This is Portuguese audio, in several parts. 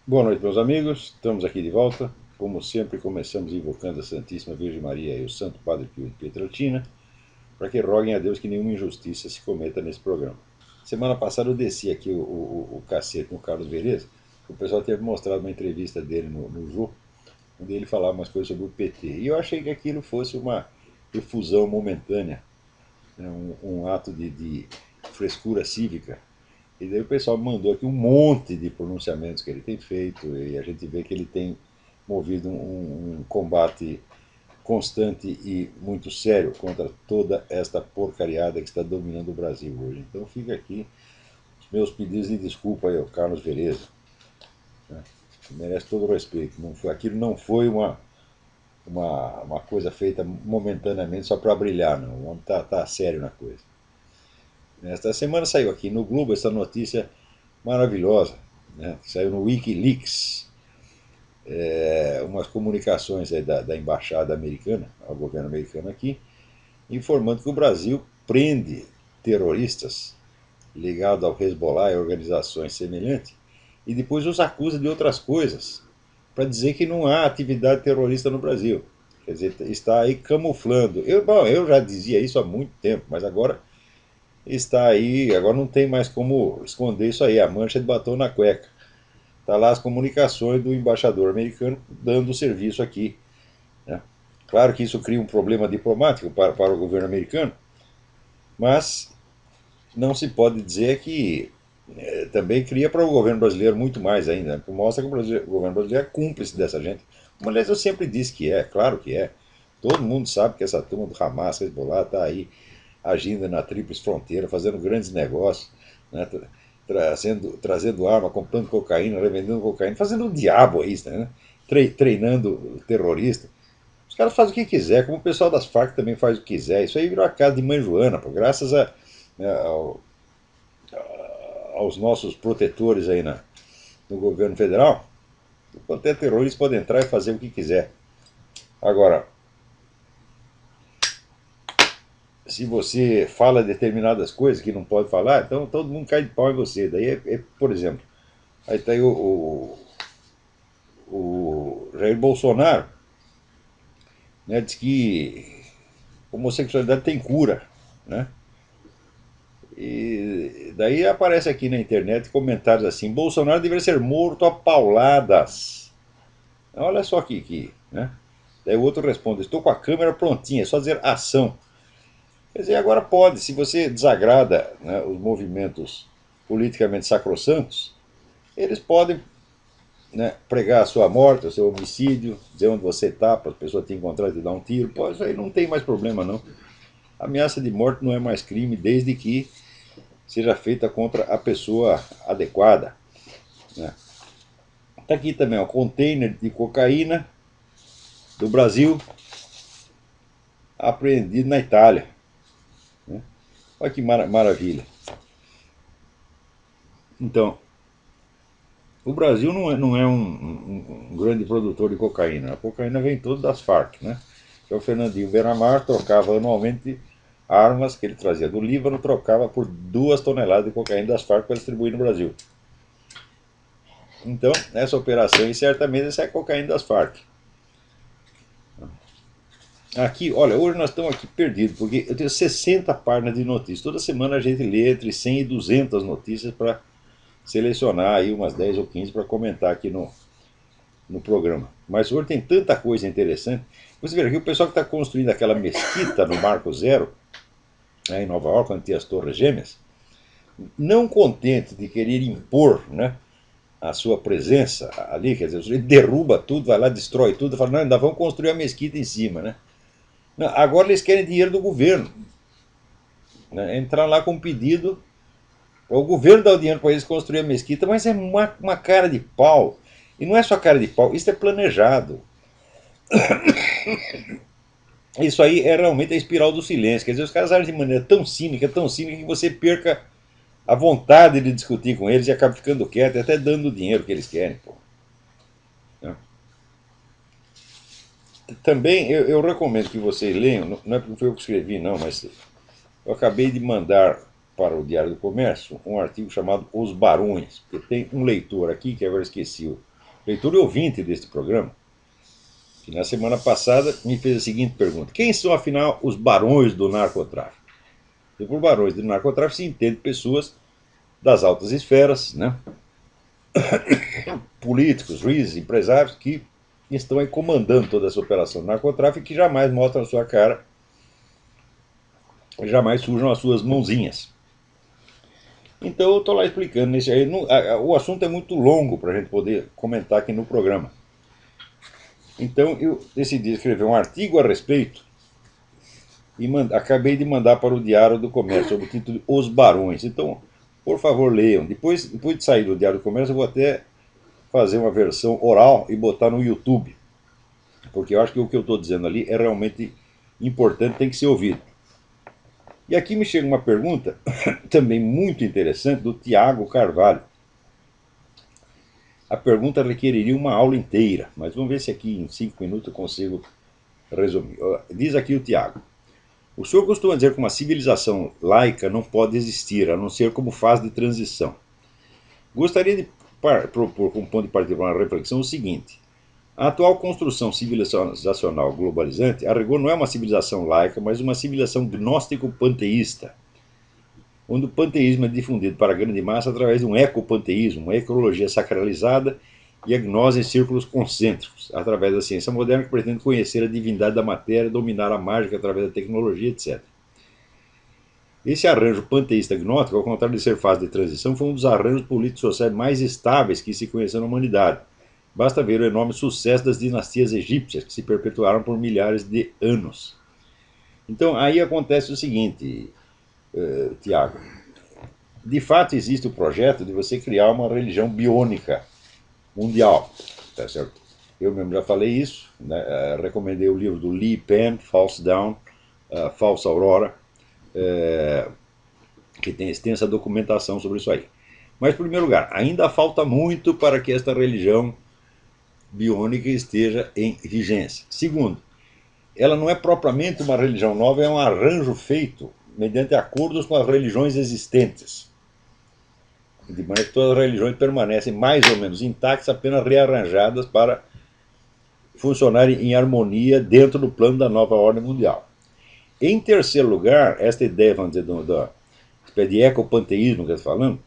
Boa noite, meus amigos. Estamos aqui de volta. Como sempre, começamos invocando a Santíssima Virgem Maria e o Santo Padre Pio de Pietrelcina para que roguem a Deus que nenhuma injustiça se cometa nesse programa. Semana passada eu desci aqui o cacete no Carlos Vereza. O pessoal tinha mostrado uma entrevista dele no Jô, onde ele falava umas coisas sobre o PT. E eu achei que aquilo fosse uma efusão momentânea, né, um ato de frescura cívica. E daí o pessoal mandou aqui um monte de pronunciamentos que ele tem feito, e a gente vê que ele tem movido um combate constante e muito sério contra toda esta porcariada que está dominando o Brasil hoje. Então fica aqui os meus pedidos de desculpa aí ao Carlos Vereza, né, que merece todo o respeito. Aquilo não foi uma coisa feita momentaneamente só para brilhar, não. O homem está sério na coisa. Esta semana saiu aqui no Globo essa notícia maravilhosa, né, que saiu no Wikileaks, umas comunicações aí da embaixada americana, ao governo americano aqui, informando que o Brasil prende terroristas ligados ao Hezbollah e organizações semelhantes e depois os acusa de outras coisas para dizer que não há atividade terrorista no Brasil. Quer dizer, está aí camuflando. Eu já dizia isso há muito tempo, mas agora está aí, agora não tem mais como esconder isso aí, a mancha de batom na cueca. Está lá as comunicações do embaixador americano dando serviço aqui, né? Claro que isso cria um problema diplomático para o governo americano, mas não se pode dizer que também cria para o governo brasileiro muito mais ainda, né? Mostra que o governo brasileiro é cúmplice dessa gente. Como, aliás, eu sempre disse que é, claro que é. Todo mundo sabe que essa turma do Hamas, Hezbollah, está aí agindo na tríplice fronteira, fazendo grandes negócios, né? Trazendo arma, comprando cocaína, revendendo cocaína, fazendo o diabo isso, né? Treinando terrorista. Os caras fazem o que quiser, como o pessoal das Farc também faz o que quiser. Isso aí virou a casa de mãe Joana, pô, graças né, aos nossos protetores aí no governo federal. Quanto é terrorista pode entrar e fazer o que quiser. Agora, se você fala determinadas coisas que não pode falar, então todo mundo cai de pau em você. Daí, por exemplo, aí está aí o Jair Bolsonaro, né, diz que homossexualidade tem cura, né? E daí aparece aqui na internet comentários assim: Bolsonaro deveria ser morto a pauladas. Olha só aqui, né? Daí o outro responde: estou com a câmera prontinha, é só dizer ação. Quer dizer, agora pode, se você desagrada, né, os movimentos politicamente sacrossantos, eles podem, né, pregar a sua morte, o seu homicídio, dizer onde você está, para as pessoas te encontrar e te dar um tiro. Pô, isso aí não tem mais problema, não. A ameaça de morte não é mais crime desde que seja feita contra a pessoa adequada, né? Está aqui também o container de cocaína do Brasil apreendido na Itália, né? Olha que maravilha. Então, o Brasil não é um grande produtor de cocaína. A cocaína vem toda das Farc, né? Que é o Fernandinho Beiramar trocava anualmente armas que ele trazia do Líbano, trocava por 2 toneladas de cocaína das Farc para distribuir no Brasil. Então, essa operação, e certamente essa é a cocaína das Farc. Aqui, olha, hoje nós estamos aqui perdidos, porque eu tenho 60 páginas de notícias. Toda semana a gente lê entre 100 e 200 notícias para selecionar aí umas 10 ou 15 para comentar aqui no programa. Mas hoje tem tanta coisa interessante. Você vê aqui o pessoal que está construindo aquela mesquita no Marco Zero, né, em Nova York, onde tem as Torres Gêmeas, não contente de querer impor, né, a sua presença ali, quer dizer, ele derruba tudo, vai lá, destrói tudo, fala, não, ainda vamos construir a mesquita em cima, né? Não, agora eles querem dinheiro do governo, né? Entrar lá com um pedido para o governo dar o dinheiro para eles construir a mesquita, mas é uma cara de pau. E não é só cara de pau, isso é planejado. Isso aí é realmente a espiral do silêncio. Quer dizer, os caras agem de maneira tão cínica, que você perca a vontade de discutir com eles e acaba ficando quieto, até dando o dinheiro que eles querem. Pô. Também eu recomendo que vocês leiam, não é porque foi eu que escrevi, não, mas eu acabei de mandar para o Diário do Comércio um artigo chamado Os Barões, porque tem um leitor aqui, que agora esqueci leitor e ouvinte deste programa, que na semana passada me fez a seguinte pergunta: quem são afinal os barões do narcotráfico? E por barões do narcotráfico se entende pessoas das altas esferas, né? Políticos, juízes, empresários que estão aí comandando toda essa operação do narcotráfico e que jamais mostram a sua cara, jamais sujam as suas mãozinhas. Então eu estou lá explicando nesse aí. O assunto é muito longo para a gente poder comentar aqui no programa. Então eu decidi escrever um artigo a respeito e acabei de mandar para o Diário do Comércio sob o título de Os Barões. Então, por favor, leiam. Depois de sair do Diário do Comércio, eu vou até fazer uma versão oral e botar no YouTube, porque eu acho que o que eu estou dizendo ali é realmente importante, tem que ser ouvido. E aqui me chega uma pergunta também muito interessante do Tiago Carvalho. A pergunta requeriria uma aula inteira, mas vamos ver se aqui em 5 minutos eu consigo resumir. Diz aqui o Tiago: o senhor costuma dizer que uma civilização laica não pode existir, a não ser como fase de transição. Gostaria de propor como ponto de partida para uma reflexão o seguinte: a atual construção civilizacional globalizante, a rigor, não é uma civilização laica, mas uma civilização gnóstico-panteísta, onde o panteísmo é difundido para a grande massa através de um ecopanteísmo, uma ecologia sacralizada e a gnose em círculos concêntricos, através da ciência moderna que pretende conhecer a divindade da matéria, dominar a mágica através da tecnologia, etc. Esse arranjo panteísta gnóstico, ao contrário de ser fase de transição, foi um dos arranjos políticos sociais mais estáveis que se conheceu na humanidade. Basta ver o enorme sucesso das dinastias egípcias, que se perpetuaram por milhares de anos. Então, aí acontece o seguinte, Tiago. De fato, existe o projeto de você criar uma religião biônica mundial. Tá certo? Eu mesmo já falei isso, né? Recomendei o livro do Lee Penn, False Dawn, Falsa Aurora, que tem extensa documentação sobre isso aí. Mas, em primeiro lugar, ainda falta muito para que esta religião biônica esteja em vigência. Segundo, ela não é propriamente uma religião nova, é um arranjo feito mediante acordos com as religiões existentes. De maneira que todas as religiões permanecem mais ou menos intactas, apenas rearranjadas para funcionarem em harmonia dentro do plano da nova ordem mundial. Em terceiro lugar, esta ideia, vamos dizer, de ecopanteísmo que eu estou falando,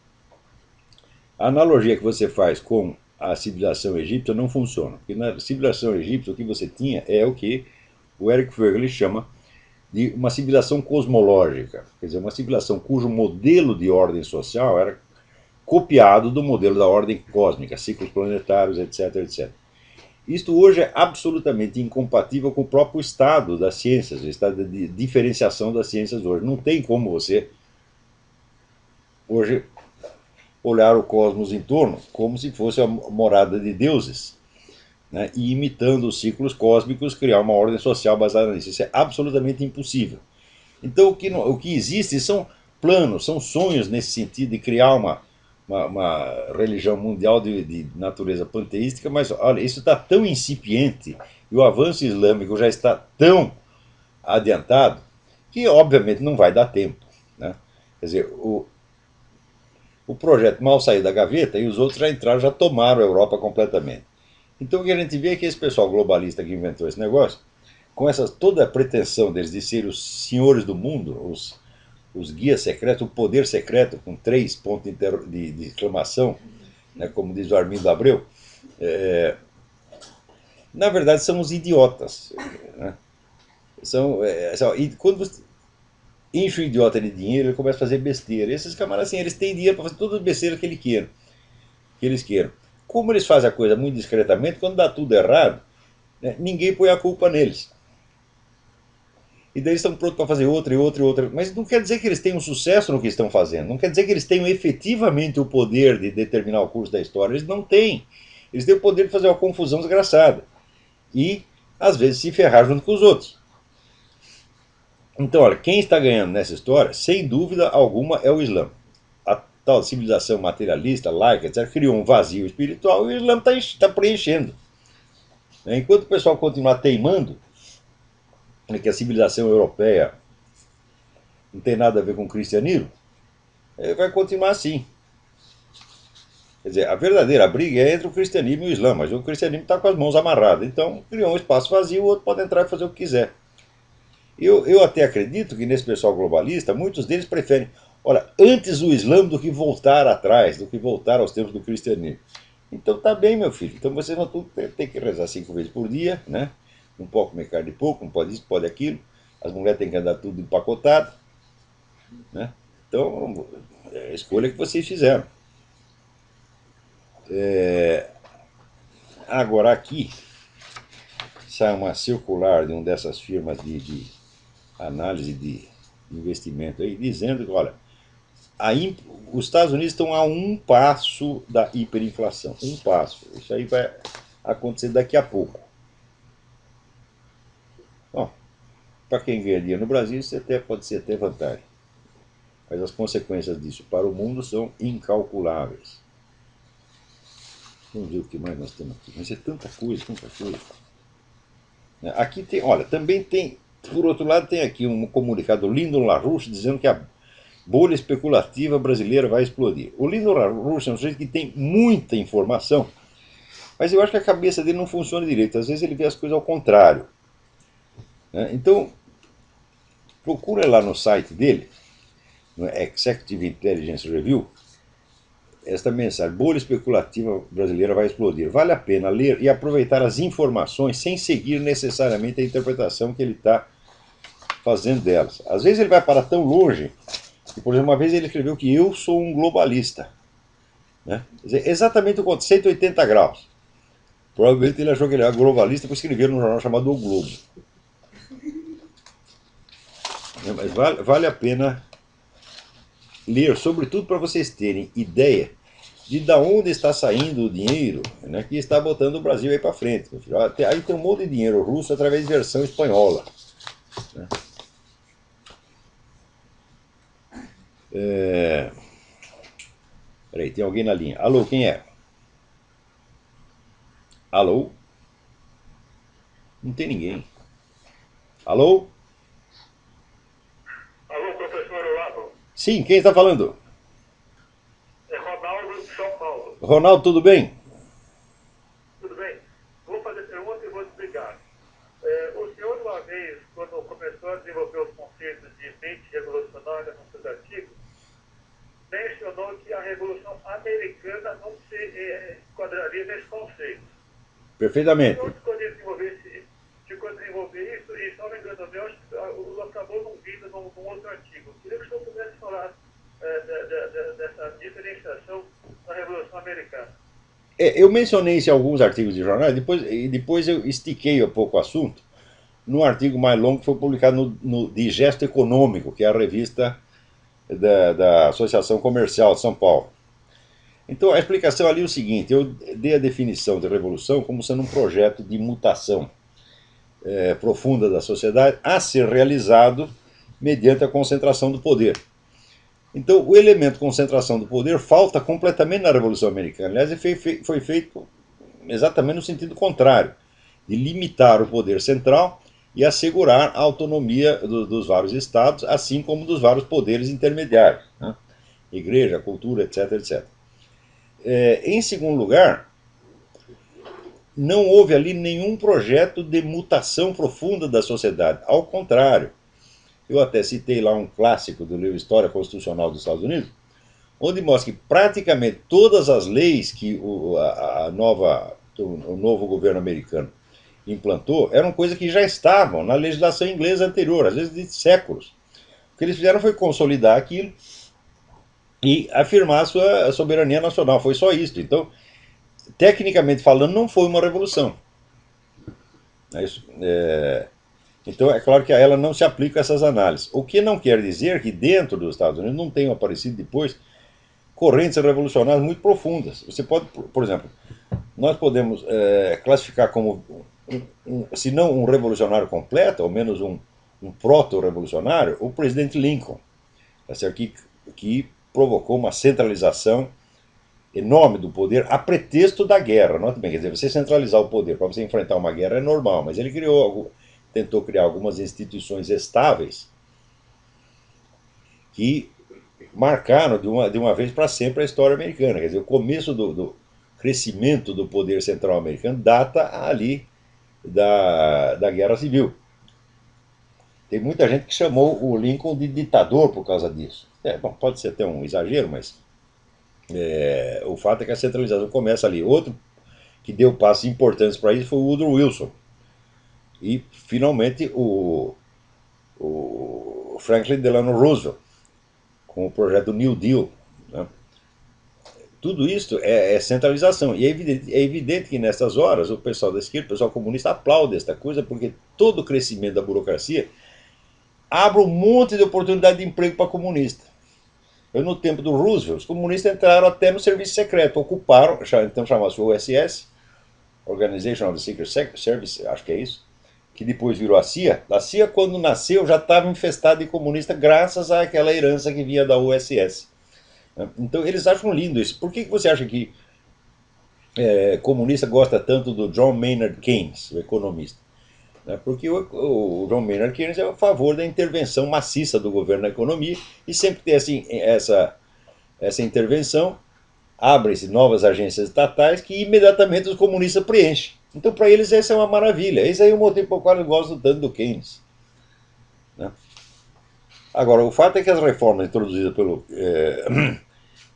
a analogia que você faz com a civilização egípcia não funciona. Porque na civilização egípcia o que você tinha é o que o Eric Vogel chama de uma civilização cosmológica. Quer dizer, uma civilização cujo modelo de ordem social era copiado do modelo da ordem cósmica, ciclos planetários, etc, etc. Isto hoje é absolutamente incompatível com o próprio estado das ciências, o estado de diferenciação das ciências hoje. Não tem como você hoje olhar o cosmos em torno como se fosse a morada de deuses, né? E imitando os ciclos cósmicos criar uma ordem social baseada nisso. Isso é absolutamente impossível. Então o que existe são planos, são sonhos nesse sentido de criar uma religião mundial de natureza panteística, mas olha, isso está tão incipiente e o avanço islâmico já está tão adiantado que obviamente não vai dar tempo, né? Quer dizer, o projeto mal saiu da gaveta e os outros já entraram, já tomaram a Europa completamente. Então o que a gente vê é que esse pessoal globalista que inventou esse negócio, com toda a pretensão deles de ser os senhores do mundo, os guias secretos, o poder secreto, com 3 pontos de exclamação, né, como diz o Armindo Abreu, na verdade são os idiotas. Né? E quando você enche o idiota de dinheiro, ele começa a fazer besteira. E esses camaradas, assim, eles têm dinheiro para fazer todas as besteiras que eles queiram. Como eles fazem a coisa muito discretamente, quando dá tudo errado, né, ninguém põe a culpa neles. E daí eles estão prontos para fazer outra e outra e outra. Mas não quer dizer que eles tenham sucesso no que estão fazendo. Não quer dizer que eles tenham efetivamente o poder de determinar o curso da história. Eles não têm. Eles têm o poder de fazer uma confusão desgraçada. E, às vezes, se ferrar junto com os outros. Então, olha, quem está ganhando nessa história, sem dúvida alguma, é o Islã. A tal civilização materialista, laica, etc., criou um vazio espiritual e o Islã está preenchendo. Enquanto o pessoal continuar teimando que a civilização europeia não tem nada a ver com o cristianismo, vai continuar assim. Quer dizer, a verdadeira briga é entre o cristianismo e o islã, mas o cristianismo está com as mãos amarradas. Então criou um espaço vazio, o outro pode entrar e fazer o que quiser. Eu até acredito que nesse pessoal globalista, muitos deles preferem, olha, antes o Islã do que voltar atrás, do que voltar aos tempos do cristianismo. Então tá bem, meu filho. Então vocês vão ter que rezar 5 vezes por dia, né? Não pode comer carne de porco, não pode isso, não pode aquilo. As mulheres têm que andar tudo empacotado, né? Então, é a escolha que vocês fizeram. Agora aqui sai uma circular de uma dessas firmas de análise de investimento aí, dizendo que, olha, os Estados Unidos estão a um passo da hiperinflação. Um passo. Isso aí vai acontecer daqui a pouco. Bom, para quem ganha dinheiro no Brasil, isso até pode ser até vantagem. Mas as consequências disso para o mundo são incalculáveis. Vamos ver o que mais nós temos aqui. Mas é tanta coisa, tanta coisa. Aqui tem, olha, também tem, por outro lado, tem aqui um comunicado do Lyndon LaRouche dizendo que a bolha especulativa brasileira vai explodir. O Lyndon LaRouche é um sujeito que tem muita informação, mas eu acho que a cabeça dele não funciona direito. Às vezes ele vê as coisas ao contrário. Então, procura lá no site dele, no Executive Intelligence Review, esta mensagem: bolha especulativa brasileira vai explodir. Vale a pena ler e aproveitar as informações sem seguir necessariamente a interpretação que ele está fazendo delas. Às vezes ele vai para tão longe que, por exemplo, uma vez ele escreveu que eu sou um globalista. Né? Exatamente o contrário, 180 graus. Provavelmente ele achou que ele era globalista por escrever num jornal chamado O Globo. Mas vale a pena ler, sobretudo para vocês terem ideia de onde está saindo o dinheiro, né, que está botando o Brasil aí para frente. Aí tem um monte de dinheiro russo através de versão espanhola. Né? Peraí, tem alguém na linha. Alô, quem é? Alô? Não tem ninguém. Alô? Alô, professor Olavo. Sim, quem está falando? É Ronaldo de São Paulo. Ronaldo, tudo bem? Tudo bem? Vou fazer pergunta e vou explicar. O senhor, uma vez, quando começou a desenvolver os conceitos de mente revolucionária nos seus artigos, mencionou que a Revolução Americana não se enquadraria nesse conceito. Perfeitamente. O senhor ficou a desenvolver isso, e, se não me engano, o acabou não vindo num outro artigo. Queria que o senhor pudesse falar dessa diferenciação da Revolução Americana. Eu mencionei isso em alguns artigos de jornais, depois eu estiquei um pouco o assunto num artigo mais longo que foi publicado no Digesto Econômico, que é a revista da Associação Comercial de São Paulo. Então a explicação ali é o seguinte: eu dei a definição de revolução como sendo um projeto de mutação profunda da sociedade a ser realizado mediante a concentração do poder. Então, o elemento concentração do poder falta completamente na Revolução Americana. Aliás, foi feito exatamente no sentido contrário, de limitar o poder central e assegurar a autonomia dos vários estados, assim como dos vários poderes intermediários, né? Igreja, cultura, etc, etc. Em segundo lugar, não houve ali nenhum projeto de mutação profunda da sociedade. Ao contrário, eu até citei lá um clássico do livro História Constitucional dos Estados Unidos, onde mostra que praticamente todas as leis que o novo governo americano implantou eram coisas que já estavam na legislação inglesa anterior, às vezes de séculos. O que eles fizeram foi consolidar aquilo e afirmar a sua soberania nacional. Foi só isso. Então, tecnicamente falando, não foi uma revolução. Então, é claro que a ela não se aplica essas análises. O que não quer dizer que dentro dos Estados Unidos não tenham aparecido depois correntes revolucionárias muito profundas. Você pode, por exemplo, nós podemos classificar como, se não um revolucionário completo, ao menos um proto-revolucionário, o presidente Lincoln, que provocou uma centralização enorme do poder a pretexto da guerra. Note bem, quer dizer, você centralizar o poder para você enfrentar uma guerra é normal, mas ele tentou criar algumas instituições estáveis que marcaram de uma vez para sempre a história americana. Quer dizer, o começo do crescimento do poder central americano data ali da Guerra Civil. Tem muita gente que chamou o Lincoln de ditador por causa disso. Bom, pode ser até um exagero, mas o fato é que a centralização começa ali. Outro que deu passos importantes para isso foi o Woodrow Wilson. E, finalmente, o Franklin Delano Roosevelt, com o projeto New Deal. Né? Tudo isso é centralização. E é evidente que nessas horas o pessoal da esquerda, o pessoal comunista aplaude esta coisa, porque todo o crescimento da burocracia abre um monte de oportunidade de emprego para comunista. No tempo do Roosevelt, os comunistas entraram até no serviço secreto, ocuparam, então chamava-se OSS, Organization of the Secret Service, acho que é isso, que depois virou a CIA. A CIA, quando nasceu, já estava infestada de comunista graças àquela herança que vinha da OSS. Então eles acham lindo isso. Por que você acha que comunista gosta tanto do John Maynard Keynes, o economista? Porque o John Maynard Keynes é a favor da intervenção maciça do governo na economia e sempre tem assim, essa intervenção, abrem-se novas agências estatais que imediatamente os comunistas preenchem. Então, para eles, essa é uma maravilha. Esse aí é o motivo pelo qual eu gosto tanto do Keynes. Né? Agora, o fato é que as reformas introduzidas pelo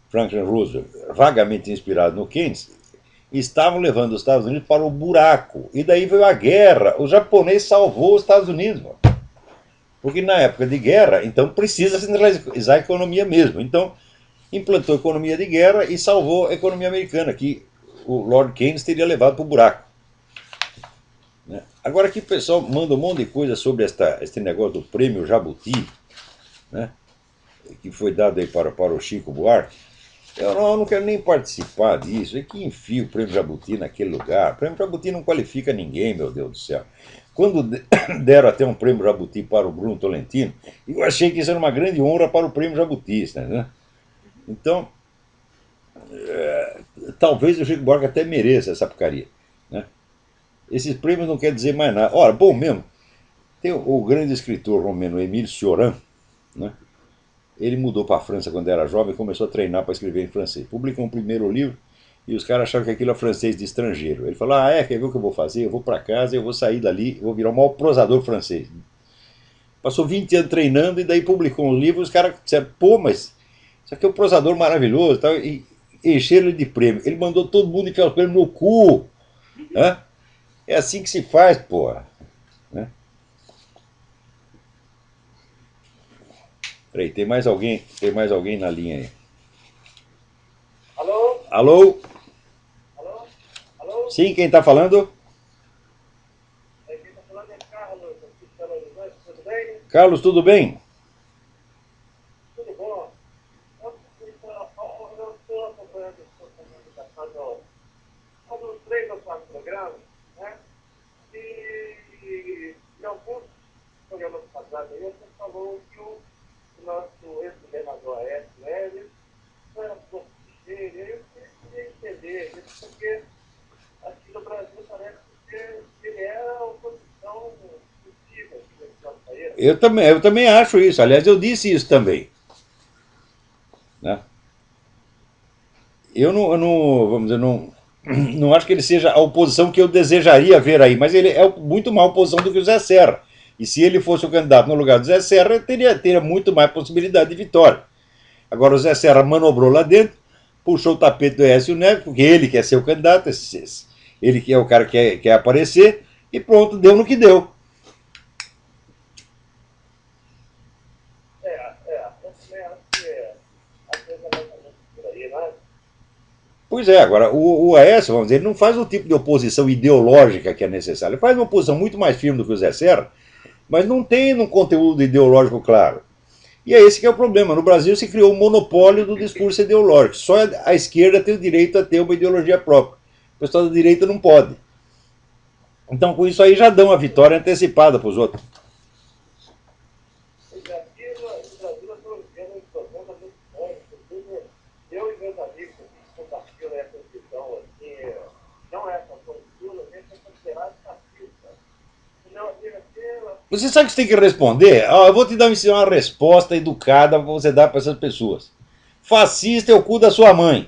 Franklin Roosevelt, vagamente inspirado no Keynes, estavam levando os Estados Unidos para o buraco. E daí veio a guerra. O japonês salvou os Estados Unidos. Mano. Porque na época de guerra, então precisa centralizar a economia mesmo. Então, implantou a economia de guerra e salvou a economia americana, que o Lord Keynes teria levado para o buraco. Agora aqui o pessoal manda um monte de coisa sobre este negócio do prêmio Jabuti, né, que foi dado aí para o Chico Buarque. Eu não quero nem participar disso. É que enfia o prêmio Jabuti naquele lugar. O prêmio Jabuti não qualifica ninguém, meu Deus do céu. Quando deram até um prêmio Jabuti para o Bruno Tolentino, eu achei que isso era uma grande honra para o prêmio Jabuti. Né? Então, talvez o Chico Buarque até mereça essa porcaria. Né? Esses prêmios não querem dizer mais nada. Ora, bom mesmo, tem o grande escritor romeno Emile Cioran, né? Ele mudou para a França quando era jovem e começou a treinar para escrever em francês. Publicou um primeiro livro e os caras acharam que aquilo é francês de estrangeiro. Ele falou, quer ver o que eu vou fazer? Eu vou para casa, eu vou sair dali, eu vou virar o maior prosador francês. Passou 20 anos treinando e daí publicou um livro e os caras disseram, pô, mas isso aqui é um prosador maravilhoso tal, e encheram ele de prêmio. Ele mandou todo mundo enfiar os prêmios no cu. Né? É assim que se faz, porra. Né? Peraí, tem mais alguém na linha aí. Alô? Alô? Alô? Alô? Sim, quem está falando? Quem está falando é Carlos, aqui de Belo Horizonte, tudo bem? Carlos, tudo bem? Tudo bom? Eu estou acompanhando a sua comunicação nos 3 ou 4 programas, né? E em alguns programas passados aí, você falou que o nosso ex-governador Aécio Neves foi um pouco cheio. Eu queria entender isso, porque aqui no Brasil parece que ele é a oposição possível aqui nesse nosso país. Eu também acho isso. Aliás, eu disse isso também. Né? Vamos dizer, não acho que ele seja a oposição que eu desejaria ver aí, mas ele é muito mais oposição do que o Zé Serra. E se ele fosse o candidato no lugar do Zé Serra, teria muito mais possibilidade de vitória. Agora o Zé Serra manobrou lá dentro, puxou o tapete do Aécio Neves, porque ele quer ser o candidato, ele que é o cara que quer aparecer, e pronto, deu no que deu. Eu também acho que a coisa vai muito por aí, né? Pois é, agora o Aécio, vamos dizer, ele não faz o tipo de oposição ideológica que é necessário. Ele faz uma oposição muito mais firme do que o Zé Serra, mas não tem um conteúdo ideológico claro. E é esse que é o problema. No Brasil se criou um monopólio do discurso ideológico. Só a esquerda tem o direito a ter uma ideologia própria. O pessoal da direita não pode. Então, com isso aí, já dão a vitória antecipada para os outros. Pois é, aqui no Brasil eu estou vivendo um problema muito sério, inclusive eu e meus amigos que compartilham essa visão, assim, não é essa postura, nem essa considerada fascista. O meu amigo aqui Você sabe que você tem que responder? Ah, eu vou te dar uma resposta educada para você dar para essas pessoas. Fascista é o cu da sua mãe.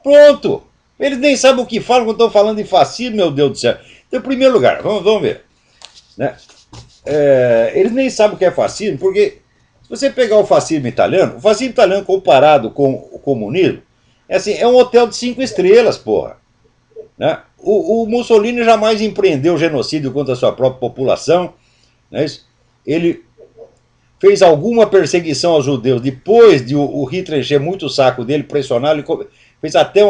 Pronto. Eles nem sabem o que falam quando estão falando de fascismo, meu Deus do céu. Então, em primeiro lugar, vamos ver. Né? Eles nem sabem o que é fascismo, porque se você pegar o fascismo italiano comparado com o comunismo, é um hotel de 5 estrelas, porra. Né? O Mussolini jamais empreendeu genocídio contra a sua própria população. Né? Ele fez alguma perseguição aos judeus depois de o Hitler encher muito o saco dele, pressionar, ele fez até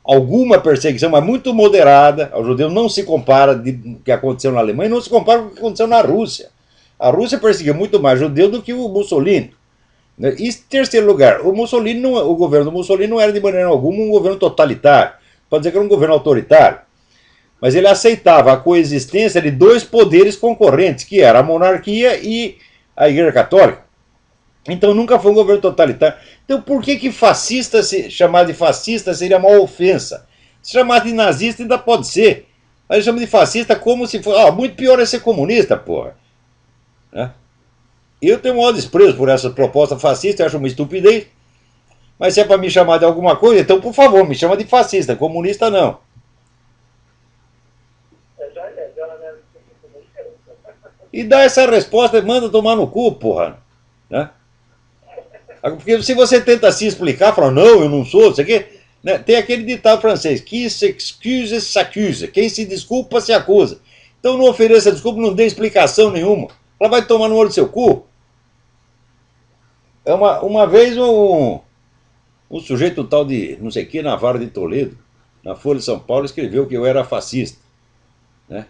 alguma perseguição, mas muito moderada aos judeus. Não se compara com o que aconteceu na Alemanha, não se compara com o que aconteceu na Rússia. A Rússia perseguiu muito mais judeus do que o Mussolini. E em terceiro lugar, o governo do Mussolini não era de maneira alguma um governo totalitário. Pode dizer que era um governo autoritário. Mas ele aceitava a coexistência de dois poderes concorrentes, que era a monarquia e a Igreja Católica. Então nunca foi um governo totalitário. Então por que fascista, chamar de fascista seria uma ofensa? Se chamar de nazista ainda pode ser. Mas ele chama de fascista como se fosse... muito pior é ser comunista, porra. Né? Eu tenho o maior desprezo por essa proposta fascista, eu acho uma estupidez. Mas se é para me chamar de alguma coisa, então por favor, me chama de fascista, comunista não. E dá essa resposta, manda tomar no cu, porra. Né? Porque se você tenta se explicar, fala, não, eu não sou, não sei o quê. Né? Tem aquele ditado francês, qui s'excuse, s'accuse. Quem se desculpa, se acusa. Então não ofereça desculpa, não dê explicação nenhuma. Ela vai tomar no olho do seu cu. Uma vez um sujeito tal de, não sei o que, Navarro de Toledo, na Folha de São Paulo, escreveu que eu era fascista. Né?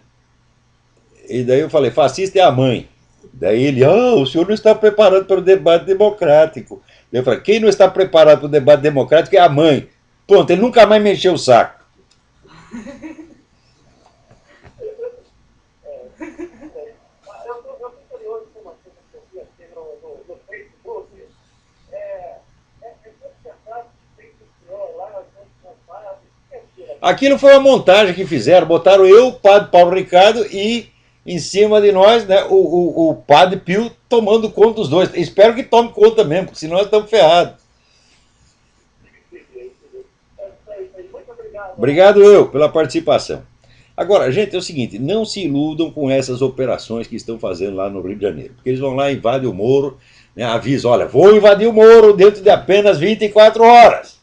E daí eu falei, fascista é a mãe. Daí ele, o senhor não está preparado para o debate democrático. Daí eu falei, quem não está preparado para o debate democrático é a mãe. Pronto, ele nunca mais me encheu o saco. Aquilo foi uma montagem que fizeram, botaram eu, o padre Paulo Ricardo e em cima de nós, né, o padre Pio tomando conta dos dois. Espero que tome conta mesmo, porque senão nós estamos ferrados. Obrigado eu pela participação. Agora, gente, é o seguinte, não se iludam com essas operações que estão fazendo lá no Rio de Janeiro, porque eles vão lá, invadem o Moro, né, avisam, olha, vou invadir o Moro dentro de apenas 24 horas.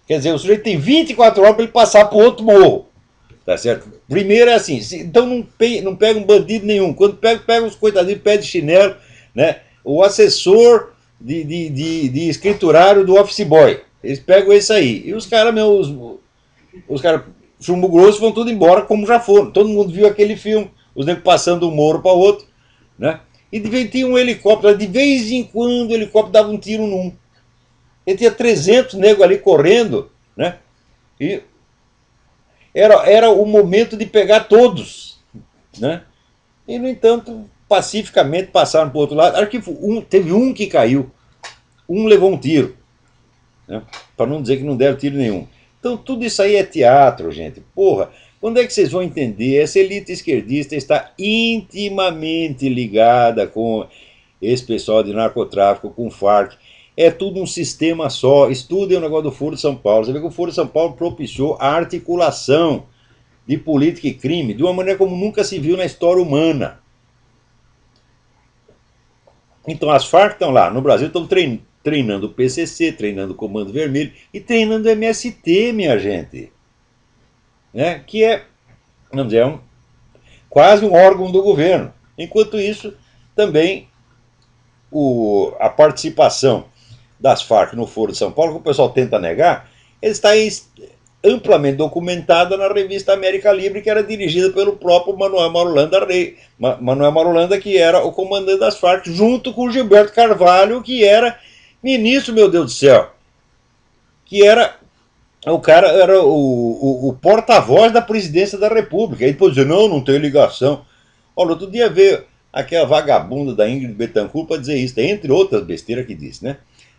Quer dizer, o sujeito tem 24 horas para ele passar para o outro morro. Tá certo? Primeiro é assim, então não pega um bandido nenhum. Quando pega os coitadinhos, pé de chinelo, né? O assessor de escriturário do office boy. Eles pegam esse aí. E os caras, os caras chumbo grosso vão tudo embora, como já foram. Todo mundo viu aquele filme, os negros passando um moro para o outro, né? E tinha um helicóptero, de vez em quando o helicóptero dava um tiro num. Ele tinha 300 negros ali correndo, né? E era o momento de pegar todos, né? E, no entanto, pacificamente passaram para o outro lado. Acho que teve um que caiu, um levou um tiro, né? Para não dizer que não deram tiro nenhum. Então, tudo isso aí é teatro, gente. Porra, quando é que vocês vão entender? Essa elite esquerdista está intimamente ligada com esse pessoal de narcotráfico, com o Farc. É tudo um sistema só. Estudem o negócio do Foro de São Paulo. Você vê que o Foro de São Paulo propiciou a articulação de política e crime de uma maneira como nunca se viu na história humana. Então as Farc estão lá no Brasil, estão treinando o PCC, treinando o Comando Vermelho e treinando o MST, minha gente. Né? Que é, vamos dizer, quase um órgão do governo. Enquanto isso, também a participação das Farc no Foro de São Paulo, que o pessoal tenta negar, ele está amplamente documentada na revista América Livre, que era dirigida pelo próprio Manuel Marulanda, que era o comandante das Farc, junto com Gilberto Carvalho, que era ministro, meu Deus do céu, que era o cara, era o porta-voz da presidência da República. Aí depois dizer, não tem ligação. Olha, outro dia veio aquela vagabunda da Ingrid Betancourt para dizer isso, entre outras besteiras que disse, né?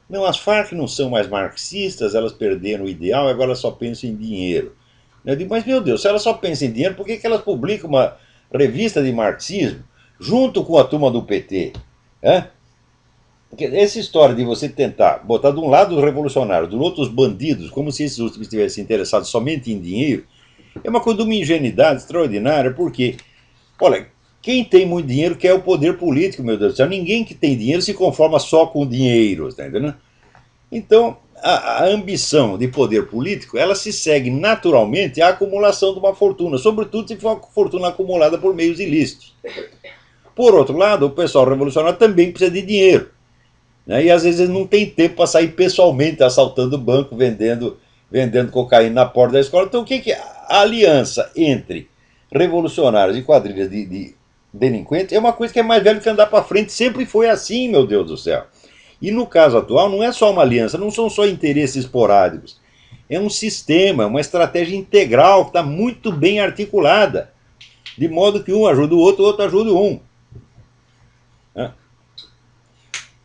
Não, as Farc não são mais marxistas, elas perderam o ideal, agora elas só pensam em dinheiro. Eu digo, mas meu Deus, se elas só pensam em dinheiro, por que elas publicam uma revista de marxismo junto com a turma do PT? É? Porque essa história de você tentar botar de um lado os revolucionários, do outro os bandidos, como se esses últimos estivessem interessados somente em dinheiro, é uma coisa de uma ingenuidade extraordinária, porque, olha, quem tem muito dinheiro quer o poder político, meu Deus do céu. Ninguém que tem dinheiro se conforma só com dinheiro, tá entendendo? Então, a ambição de poder político, ela se segue naturalmente à acumulação de uma fortuna, sobretudo se for uma fortuna acumulada por meios ilícitos. Por outro lado, o pessoal revolucionário também precisa de dinheiro, né? E às vezes não tem tempo para sair pessoalmente assaltando o banco, vendendo cocaína na porta da escola. Então, o que é a aliança entre revolucionários e quadrilhas de delinquentes é uma coisa que é mais velha que andar para frente. Sempre foi assim, meu Deus do céu. E no caso atual, não é só uma aliança, não são só interesses esporádicos. É um sistema, uma estratégia integral que está muito bem articulada, de modo que um ajuda o outro ajuda um.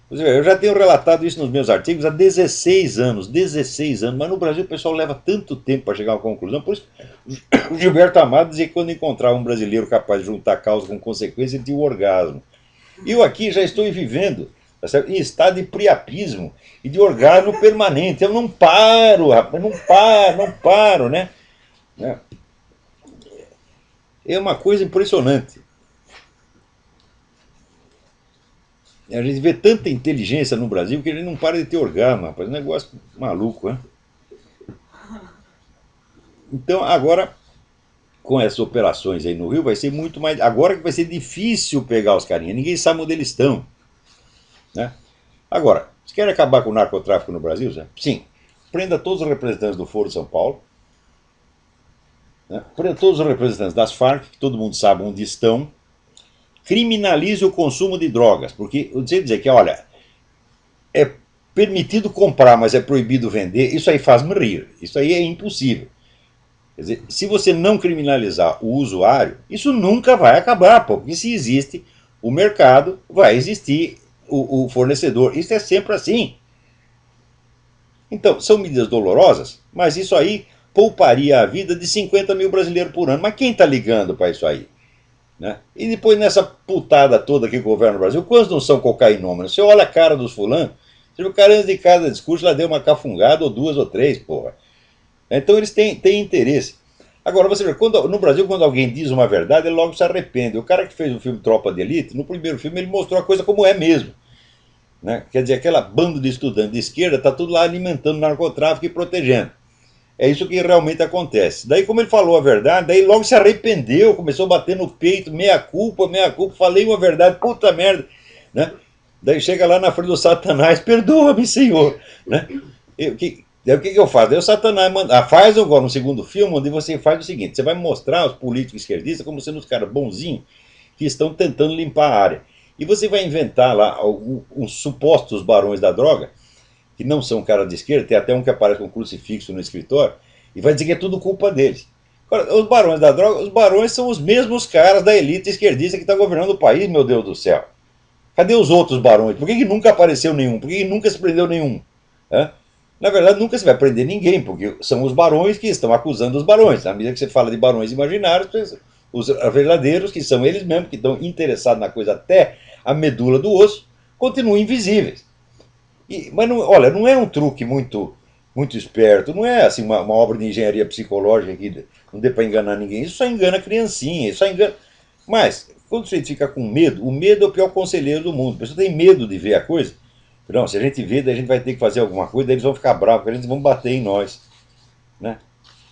Eu já tenho relatado isso nos meus artigos há 16 anos, 16 anos, mas no Brasil o pessoal leva tanto tempo para chegar a uma conclusão. Por isso, o Gilberto Amado dizia que quando encontrava um brasileiro capaz de juntar causa com consequência, ele tinha o orgasmo. Eu aqui já estou vivendo, tá certo? Em estado de priapismo e de orgasmo permanente. Eu não paro, rapaz, não paro, né? É uma coisa impressionante. A gente vê tanta inteligência no Brasil que ele não para de ter orgasmo, rapaz. É um negócio maluco, né? Então, agora, com essas operações aí no Rio, vai ser muito mais. Agora que vai ser difícil pegar os carinhas, ninguém sabe onde eles estão. Né? Agora, se querem acabar com o narcotráfico no Brasil? Sim. Prenda todos os representantes do Foro de São Paulo. Né? Prenda todos os representantes das Farc, que todo mundo sabe onde estão. Criminalize o consumo de drogas. Porque você dizer que, olha, é permitido comprar, mas é proibido vender, isso aí faz-me rir. Isso aí é impossível. Quer dizer, se você não criminalizar o usuário, isso nunca vai acabar, porque se existe o mercado, vai existir o fornecedor. Isso é sempre assim. Então, são medidas dolorosas, mas isso aí pouparia a vida de 50 mil brasileiros por ano. Mas quem está ligando para isso aí? Né? E depois nessa putada toda que governa o Brasil, quantos não são cocainômanos? Você olha a cara dos fulanos, você vê o cara antes de cada discurso lá deu uma cafungada, ou duas ou três, porra. Então eles têm interesse. Agora, você vê, no Brasil, quando alguém diz uma verdade, ele logo se arrepende. O cara que fez o filme Tropa de Elite, no primeiro filme ele mostrou a coisa como é mesmo. Né? Quer dizer, aquela banda de estudantes de esquerda está tudo lá alimentando o narcotráfico e protegendo. É isso que realmente acontece. Daí, como ele falou a verdade, daí logo se arrependeu, começou a bater no peito, meia culpa, falei uma verdade, puta merda. Né? Daí chega lá na frente do Satanás, perdoa-me, Senhor. Né? Daí o que eu faço? Daí o Satanás faz agora no segundo filme, onde você faz o seguinte: você vai mostrar os políticos esquerdistas como sendo os caras bonzinhos que estão tentando limpar a área. E você vai inventar lá uns supostos barões da droga, que não são caras de esquerda, tem até um que aparece com um crucifixo no escritório, e vai dizer que é tudo culpa deles. Agora, os barões da droga, os barões são os mesmos caras da elite esquerdista que está governando o país, meu Deus do céu. Cadê os outros barões? Por que nunca apareceu nenhum? Por que nunca se prendeu nenhum? Na verdade, nunca se vai prender ninguém, porque são os barões que estão acusando os barões. Na medida que você fala de barões imaginários, os verdadeiros, que são eles mesmos, que estão interessados na coisa até a medula do osso, continuam invisíveis. Mas não, olha, não é um truque muito esperto, não é assim uma obra de engenharia psicológica que não dê para enganar ninguém. Isso só engana a criancinha, isso só engana. Mas, quando você fica com medo, o medo é o pior conselheiro do mundo. A pessoa tem medo de ver a coisa. Não, se a gente vê, daí a gente vai ter que fazer alguma coisa, daí eles vão ficar bravos, porque eles vão bater em nós. Né?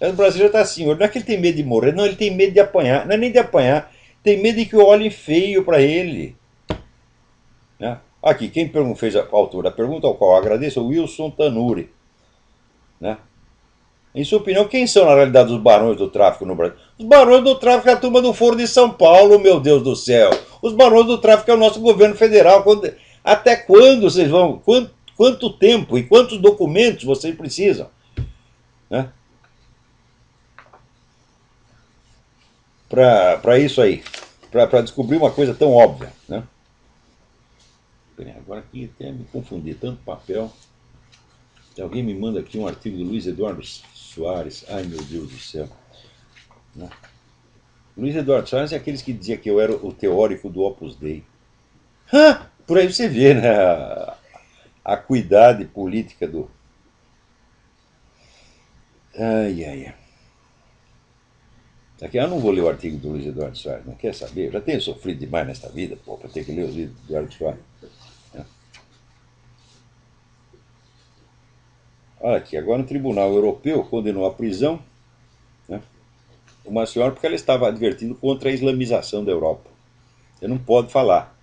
Mas o Brasil já está assim, não é que ele tem medo de morrer, não, ele tem medo de apanhar. Não é nem de apanhar, tem medo de que olhem feio para ele. Né? Aqui, quem fez a autora da pergunta, ao qual eu agradeço, é o Wilson Tanuri. Né? Em sua opinião, quem são na realidade os barões do tráfico no Brasil? Os barões do tráfico é a turma do Foro de São Paulo, meu Deus do céu. Os barões do tráfico é o nosso governo federal. Até quando vocês vão? Quanto tempo e quantos documentos vocês precisam? Né? Para isso aí. Para descobrir uma coisa tão óbvia. Né? Agora aqui até me confundi, tanto papel. Alguém me manda aqui um artigo do Luiz Eduardo Soares. Ai, meu Deus do céu. Né? Luiz Eduardo Salles é aqueles que diziam que eu era o teórico do Opus Dei. Por aí você vê, né, a acuidade política do... Ai, ai, ai. Aqui, eu não vou ler o artigo do Luiz Eduardo Soares, não quer saber? Eu já tenho sofrido demais nesta vida, pô, para ter que ler os livros do Eduardo Soares. Olha aqui, agora o Tribunal Europeu condenou à prisão, né, uma senhora porque ela estava advertindo contra a islamização da Europa. Você não pode falar.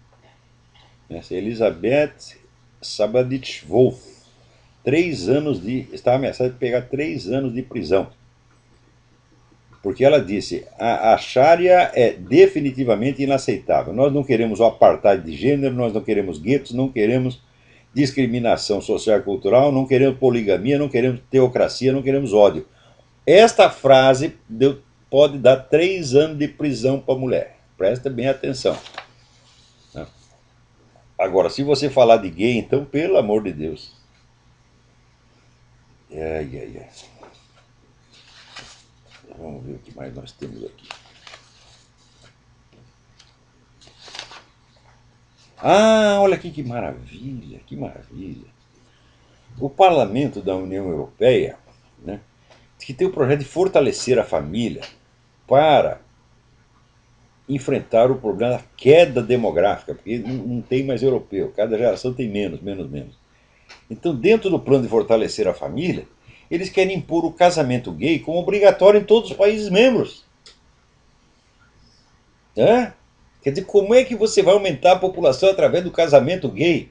Essa é Elizabeth Sabaditch-Wolff. 3 anos de... Estava ameaçada de pegar 3 anos de prisão. Porque ela disse, a Sharia é definitivamente inaceitável. Nós não queremos o apartheid de gênero, nós não queremos guetos, não queremos discriminação social e cultural, não queremos poligamia, não queremos teocracia, não queremos ódio. Esta frase pode dar 3 anos de prisão para a mulher. Presta bem atenção. Agora, se você falar de gay, então, pelo amor de Deus. Ai, ai, ai. Vamos ver o que mais nós temos aqui. Olha aqui que maravilha, que maravilha. O Parlamento da União Europeia, né, que tem o projeto de fortalecer a família para enfrentar o problema da queda demográfica, porque não tem mais europeu, cada geração tem menos. Então, dentro do plano de fortalecer a família, eles querem impor o casamento gay como obrigatório em todos os países membros. Quer dizer, como é que você vai aumentar a população através do casamento gay?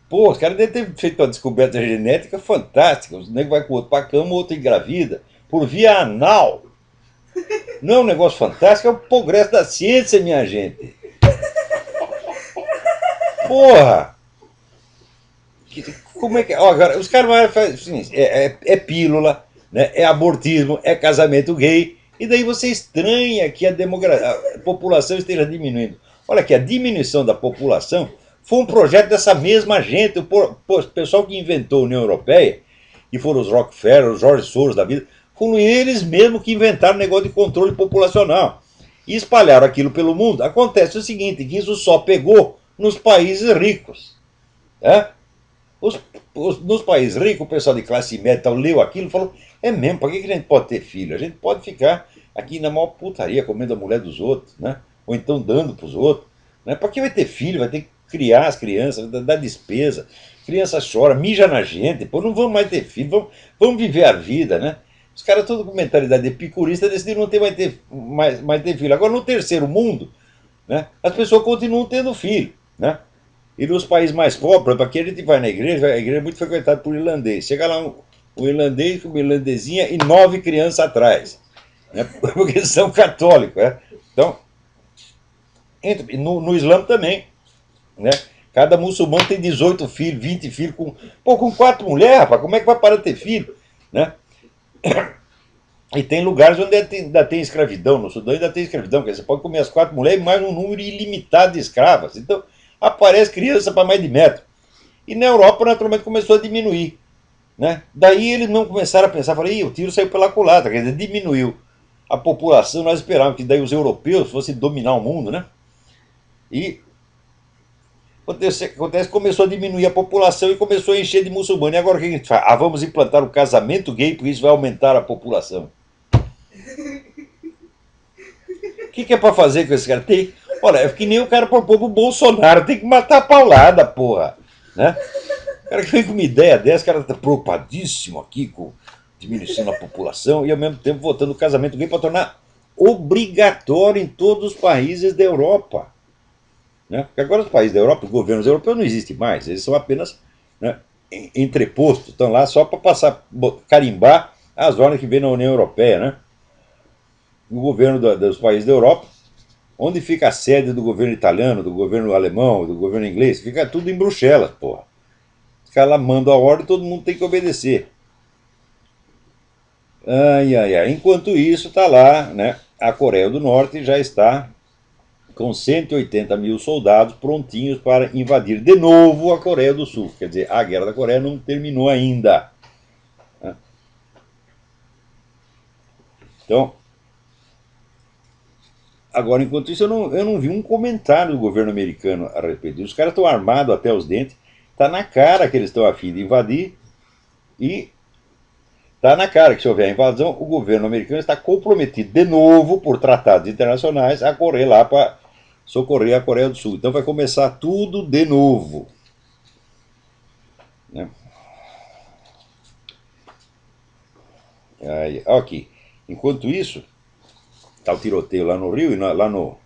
Pô, os caras devem ter feito uma descoberta genética fantástica. O nego vai com o outro pra cama, o outro engravida, por via anal. Não é um negócio fantástico, é o progresso da ciência, minha gente. Porra! Como é que... Agora, os caras fazem assim, é pílula, né? É abortismo, é casamento gay, e daí você estranha que a população esteja diminuindo. Olha aqui, a diminuição da população foi um projeto dessa mesma gente, o pessoal que inventou a União Europeia, e foram os Rockefeller, os George Soros da vida, foram eles mesmos que inventaram o negócio de controle populacional. E espalharam aquilo pelo mundo. Acontece o seguinte, que isso só pegou nos países ricos. Nos países ricos, o pessoal de classe média leu aquilo e falou, é mesmo, para que a gente pode ter filho? A gente pode ficar aqui na maior putaria, comendo a mulher dos outros, né? Ou então dando para os outros. Né? Para que vai ter filho? Vai ter que criar as crianças, dar despesa. Criança chora, mija na gente, pô, não vamos mais ter filho, vamos viver a vida, né? Os caras todos com mentalidade epicurista decidiram não ter mais ter filho. Agora, no terceiro mundo, né, as pessoas continuam tendo filho, né? E nos países mais pobres, aqui a gente vai na igreja, a igreja é muito frequentada por irlandês. Chega lá um irlandês com uma irlandesinha e 9 crianças atrás. Né? Porque eles são católicos. Né? Então, no Islã também. Né? Cada muçulmano tem 18 filhos, 20 filhos. Com 4 mulheres, rapaz, como é que vai parar de ter filho? Né? E tem lugares onde ainda tem escravidão. No Sudão ainda tem escravidão. Quer dizer, você pode comer as 4 mulheres e mais um número ilimitado de escravas. Então, aparece criança para mais de metro. E na Europa, naturalmente, começou a diminuir. Né? Daí eles não começaram a pensar, falaram, o tiro saiu pela culatra, quer dizer, diminuiu a população, nós esperávamos que daí os europeus fossem dominar o mundo, né? E acontece, começou a diminuir a população e começou a encher de muçulmanos. E agora o que a gente faz? Vamos implantar o casamento gay, porque isso vai aumentar a população. O que é para fazer com esse cara? Olha, é que nem o cara propôs pro Bolsonaro, tem que matar a paulada, porra. Né? O cara que vem com uma ideia dessa, o cara tá preocupadíssimo aqui com diminuição da população e ao mesmo tempo votando o casamento gay para tornar obrigatório em todos os países da Europa. Né? Porque agora os países da Europa, os governos europeus não existem mais, eles são apenas, né, entrepostos, estão lá só para carimbar as ordens que vêm na União Europeia. Né? O governo dos países da Europa, onde fica a sede do governo italiano, do governo alemão, do governo inglês, fica tudo em Bruxelas, porra. Os caras lá mandam a ordem e todo mundo tem que obedecer. Enquanto isso, está lá, né, a Coreia do Norte já está com 180 mil soldados prontinhos para invadir de novo a Coreia do Sul. Quer dizer, a guerra da Coreia não terminou ainda. Então, Agora, enquanto isso, eu não vi um comentário do governo americano a respeito disso. Os caras estão armados até os dentes, está na cara que eles estão a fim de invadir, e está na cara que se houver invasão, o governo americano está comprometido de novo, por tratados internacionais, a correr lá para socorrer a Coreia do Sul. Então vai começar tudo de novo. Né? Aí, aqui. Enquanto isso, está o tiroteio lá no Rio, e lá no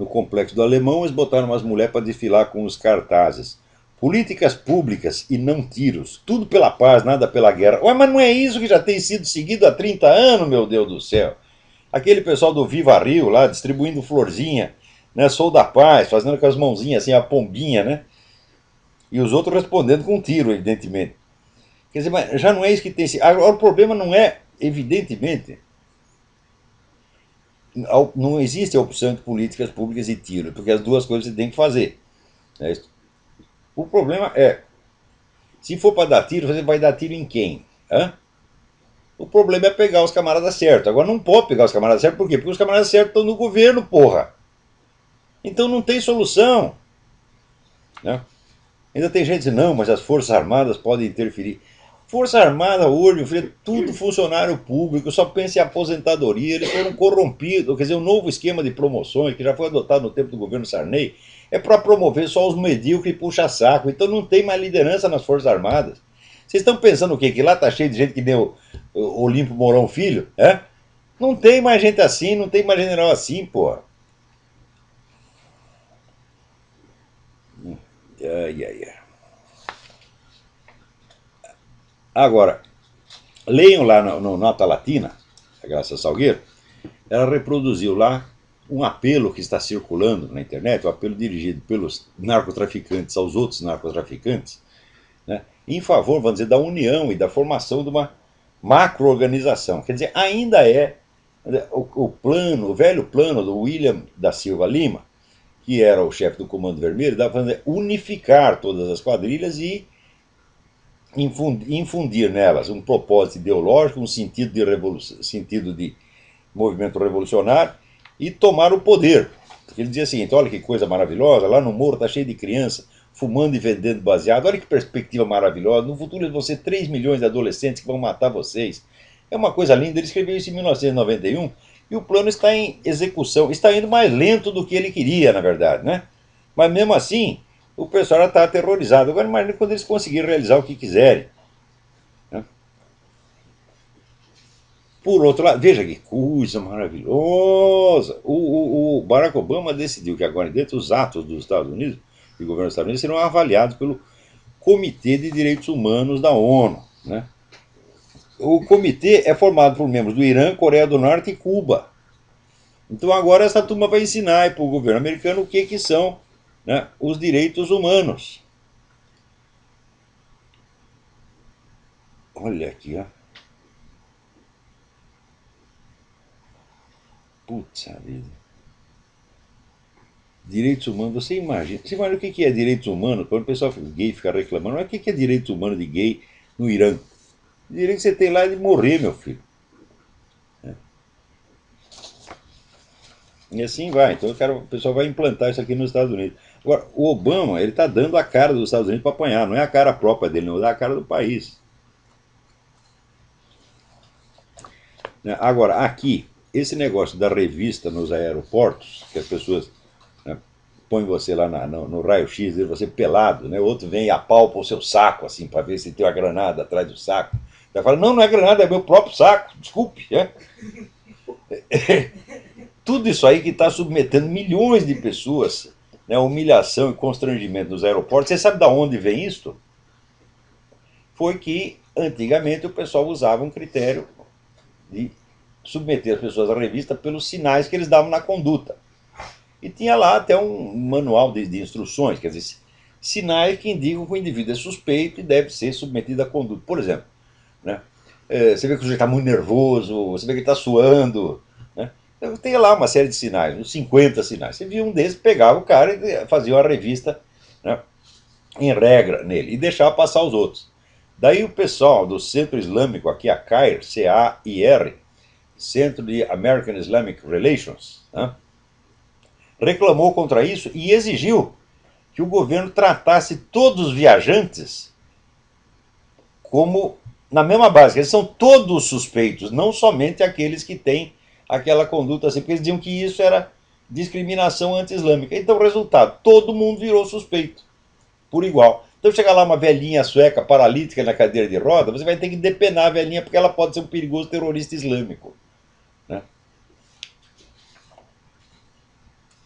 Complexo do Alemão, eles botaram umas mulheres para desfilar com os cartazes. Políticas públicas e não tiros. Tudo pela paz, nada pela guerra. Ué, mas não é isso que já tem sido seguido há 30 anos, meu Deus do céu? Aquele pessoal do Viva Rio lá, distribuindo florzinha, né? Sou da paz, fazendo com as mãozinhas assim, a pombinha, né? E os outros respondendo com um tiro, evidentemente. Quer dizer, mas já não é isso que tem sido. Agora, o problema não é, evidentemente, não existe a opção de políticas públicas e tiro, porque as duas coisas você tem que fazer. Né? O problema é, se for para dar tiro, você vai dar tiro em quem? Hã? O problema é pegar os camaradas certos. Agora não pode pegar os camaradas certos, por quê? Porque os camaradas certos estão no governo, porra. Então não tem solução. Né? Ainda tem gente dizendo, não, mas as Forças Armadas podem interferir. Força Armada hoje, meu filho, é tudo funcionário público, só pensa em aposentadoria, eles foram corrompidos. Quer dizer, o novo esquema de promoções, que já foi adotado no tempo do governo Sarney, é para promover só os medíocres e puxa-saco. Então não tem mais liderança nas Forças Armadas. Vocês estão pensando o quê? Que lá tá cheio de gente que nem o Olímpio Mourão Filho? É? Não tem mais gente assim, não tem mais general assim, porra. Ai, ai, ai. Agora, leiam lá no Nota Latina, a Graça Salgueiro, ela reproduziu lá um apelo que está circulando na internet, um apelo dirigido pelos narcotraficantes aos outros narcotraficantes, né, em favor, vamos dizer, da união e da formação de uma macro-organização. Quer dizer, ainda é o plano, o velho plano do William da Silva Lima, que era o chefe do Comando Vermelho, dava para unificar todas as quadrilhas e infundir nelas um propósito ideológico, um sentido de movimento revolucionário e tomar o poder. Ele dizia o seguinte, olha que coisa maravilhosa, lá no morro está cheio de criança fumando e vendendo baseado, olha que perspectiva maravilhosa, no futuro vão ser 3 milhões de adolescentes que vão matar vocês. É uma coisa linda, ele escreveu isso em 1991 e o plano está em execução, está indo mais lento do que ele queria, na verdade, né? Mas mesmo assim, o pessoal já está aterrorizado. Agora imagine quando eles conseguirem realizar o que quiserem. Né? Por outro lado, veja que coisa maravilhosa. O Barack Obama decidiu que agora, dentro dos atos dos Estados Unidos, do governo dos Estados Unidos, serão avaliados pelo Comitê de Direitos Humanos da ONU. Né? O comitê é formado por membros do Irã, Coreia do Norte e Cuba. Então agora essa turma vai ensinar para o governo americano o que são, né, os direitos humanos. Olha aqui, ó. Putz vida. Direitos humanos, você imagina o que é direitos humanos? Quando o pessoal gay fica reclamando, mas o que é direitos humanos de gay no Irã? O direito que você tem lá é de morrer, meu filho. E assim vai. Então o pessoal vai implantar isso aqui nos Estados Unidos. Agora, o Obama, ele está dando a cara dos Estados Unidos para apanhar. Não é a cara própria dele, não. É a cara do país. Agora, aqui, esse negócio da revista nos aeroportos, que as pessoas, né, põem você lá no raio-x, você pelado, né, o outro vem e apalpa o seu saco, assim, para ver se tem uma granada atrás do saco. Você fala, não, não é granada, é meu próprio saco, desculpe. Né? Tudo isso aí que está submetendo milhões de pessoas, né, humilhação e constrangimento nos aeroportos. Você sabe de onde vem isso? Foi que, antigamente, o pessoal usava um critério de submeter as pessoas à revista pelos sinais que eles davam na conduta. E tinha lá até um manual de instruções, quer dizer, sinais que indicam que o indivíduo é suspeito e deve ser submetido à conduta. Por exemplo, né, você vê que o sujeito está muito nervoso, você vê que ele está suando. Né? Então, tem lá uma série de sinais, uns 50 sinais. Você via um desses, pegava o cara e fazia uma revista, né, em regra nele e deixava passar os outros. Daí o pessoal do Centro Islâmico, aqui a CAIR, C-A-I-R, Centro de American Islamic Relations, né, reclamou contra isso e exigiu que o governo tratasse todos os viajantes como na mesma base. Eles são todos suspeitos, não somente aqueles que têm aquela conduta assim, porque eles diziam que isso era discriminação anti-islâmica. Então, resultado, todo mundo virou suspeito, por igual. Então, chega lá uma velhinha sueca paralítica na cadeira de roda, você vai ter que depenar a velhinha porque ela pode ser um perigoso terrorista islâmico. Né?